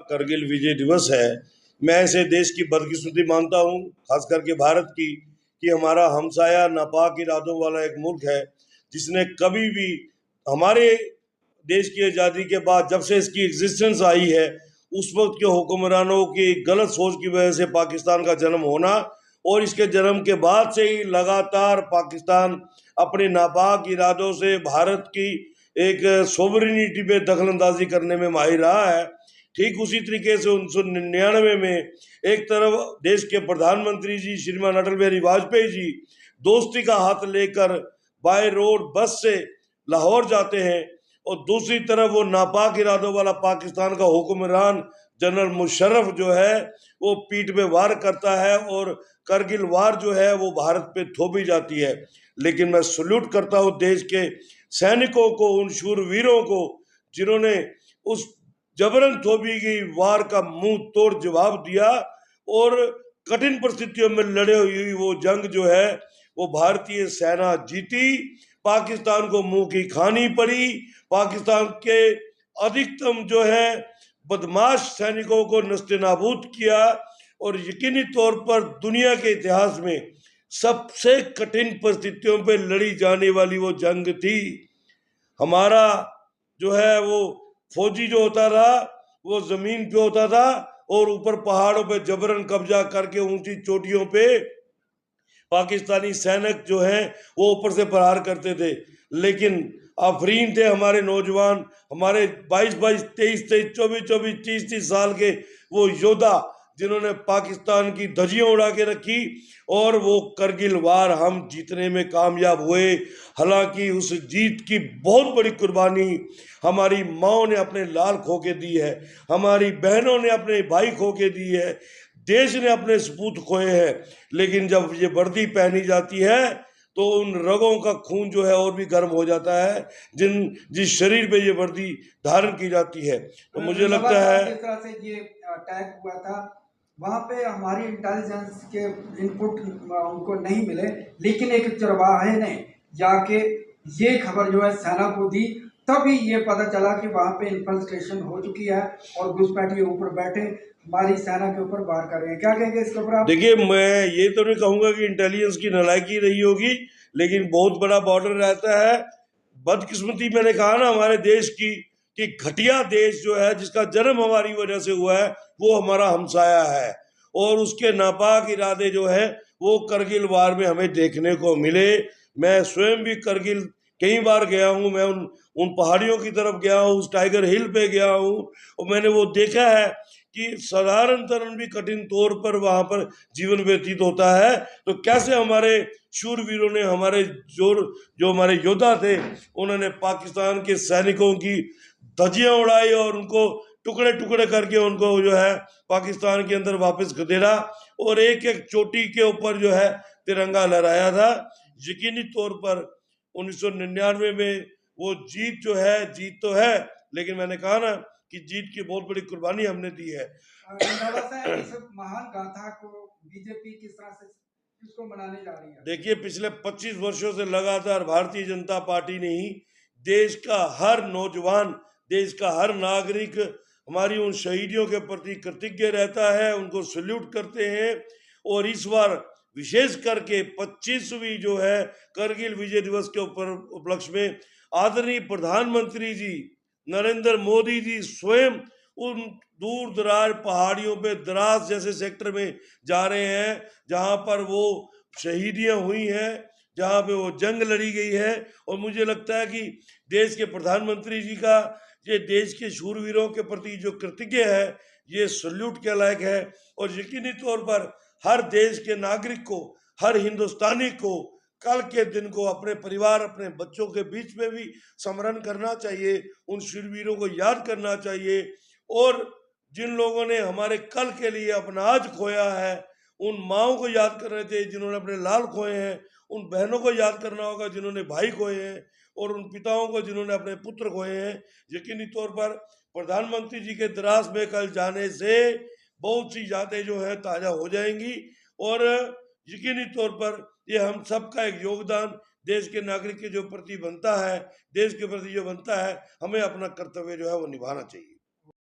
करगिल विजय दिवस है, मैं इसे देश की बदकिस्मती मानता हूँ, खास करके भारत की, कि हमारा हमसाया नापाक इरादों वाला एक मुल्क है जिसने कभी भी हमारे देश की आज़ादी के बाद जब से इसकी एग्जिस्टेंस आई है उस वक्त के हुक्मरानों की गलत सोच की वजह से पाकिस्तान का जन्म होना और इसके जन्म के बाद से ही लगातार पाकिस्तान अपने नापाक इरादों से भारत की एक सोवरेनिटी पे दखलंदाजी करने में माहिर रहा है। ठीक उसी तरीके से 1999 में एक तरफ देश के प्रधानमंत्री जी श्रीमान अटल बिहारी वाजपेयी जी दोस्ती का हाथ लेकर बाय रोड बस से लाहौर जाते हैं और दूसरी तरफ वो नापाक इरादों वाला पाकिस्तान का हुक्मरान जनरल मुशर्रफ जो है वो पीठ पे वार करता है और करगिल वार जो है वो भारत पे थोपी जाती है। लेकिन मैं सल्यूट करता हूँ देश के सैनिकों को, उन शूरवीरों को जिन्होंने उस जबरन थोपी गई वार का मुंह तोड़ जवाब दिया और कठिन परिस्थितियों में लड़े हुई वो जंग जो है वो भारतीय सेना जीती, पाकिस्तान को मुंह की खानी पड़ी, पाकिस्तान के अधिकतम जो है बदमाश सैनिकों को नस्ते-नाबूद किया और यकीनी तौर पर दुनिया के इतिहास में सबसे कठिन परिस्थितियों पे लड़ी जाने वाली वो जंग थी। हमारा जो है वो फौजी जो होता था वो जमीन पे होता था और ऊपर पहाड़ों पे जबरन कब्जा करके ऊंची चोटियों पे पाकिस्तानी सैनिक जो हैं वो ऊपर से प्रहार करते थे। लेकिन आफरीन थे हमारे नौजवान, हमारे 22-22, 23-23, 24-24, 30-30 साल के वो योद्धा जिन्होंने पाकिस्तान की धज्जियां उड़ा के रखी और वो करगिल वार हम जीतने में कामयाब हुए। हालांकि उस जीत की बहुत बड़ी कुर्बानी हमारी माओ ने अपने लाल खो के दी है, हमारी बहनों ने अपने भाई खो के दी है, देश ने अपने सपूत खोए हैं। लेकिन जब ये वर्दी पहनी जाती है तो उन रगों का खून जो है और भी गर्म हो जाता है जिस शरीर पे ये वर्दी धारण की जाती है। तो मुझे लगता है जिस तरह से ये अटैक हुआ था वहाँ पे हमारी इंटेलिजेंस के इनपुट उनको नहीं मिले, लेकिन एक चरवाहे ने जाके ये खबर जो है सेना को दी, तभी ये पता चला कि वहाँ पे इन्फिल्ट्रेशन हो चुकी है और घुसपैठिए ऊपर बैठे हमारी सेना के ऊपर वार कर रहे हैं। क्या कहेंगे इसके ऊपर आप? देखिए, मैं ये तो नहीं कहूँगा कि इंटेलिजेंस की नालायकी रही होगी, लेकिन बहुत बड़ा बॉर्डर रहता है। बदकिस्मती मैंने कहा ना हमारे देश की कि घटिया देश जो है जिसका जन्म हमारी वजह से हुआ है वो हमारा हमसाया है और उसके नापाक इरादे जो है वो करगिल वार में हमें देखने को मिले। मैं स्वयं भी करगिल कई बार गया हूँ, मैं उन पहाड़ियों की तरफ गया हूँ, उस टाइगर हिल पे गया हूँ और मैंने वो देखा है कि साधारणतः भी कठिन तौर पर वहां पर जीवन व्यतीत होता है। तो कैसे हमारे शूरवीरों ने, हमारे जो हमारे योद्धा थे उन्होंने पाकिस्तान के सैनिकों की धज्जियां उड़ाई और उनको टुकड़े टुकड़े करके उनको जो है पाकिस्तान के अंदर वापस खदेड़ा और एक एक चोटी के ऊपर जो है तिरंगा लहराया था। यकीनी तौर पर 1999 में वो जीत जो है, जीत तो है, लेकिन मैंने कहा ना कि जीत की बहुत बड़ी कुर्बानी हमने दी है। इस महान गाथा को बीजेपी किस तरह से इसको मनाने जा रही है? देखिए, पिछले 25 वर्षों से लगातार भारतीय जनता पार्टी ने ही देश का हर नौजवान, देश का हर नागरिक हमारी उन शहीदियों के प्रति कृतज्ञ रहता है, उनको सल्यूट करते हैं और इस बार विशेष करके 25वीं जो है करगिल विजय दिवस के ऊपर उपलक्ष्य में आदरणीय प्रधानमंत्री जी नरेंद्र मोदी जी स्वयं उन दूर दराज पहाड़ियों पे द्रास जैसे सेक्टर में जा रहे हैं जहां पर वो शहीदियां हुई हैं, जहां पे वो जंग लड़ी गई है। और मुझे लगता है कि देश के प्रधानमंत्री जी का ये देश के शूरवीरों के प्रति जो कृतज्ञ है ये सल्यूट के लायक है और यकीनी तौर पर हर देश के नागरिक को, हर हिंदुस्तानी को कल के दिन को अपने परिवार, अपने बच्चों के बीच में भी स्मरण करना चाहिए, उन शूरवीरों को याद करना चाहिए और जिन लोगों ने हमारे कल के लिए अपना आज खोया है उन माओं को याद करना चाहिए जिन्होंने अपने लाल खोए हैं, उन बहनों को याद करना होगा जिन्होंने भाई खोए हैं और उन पिताओं को जिन्होंने अपने पुत्र खोए हैं। यकीनी तौर पर प्रधानमंत्री जी के द्रास में कल जाने से बहुत सी यादें जो है ताज़ा हो जाएंगी और यकीनी तौर पर ये हम सबका एक योगदान देश के नागरिक के जो प्रति बनता है, देश के प्रति जो बनता है, हमें अपना कर्तव्य जो है वो निभाना चाहिए।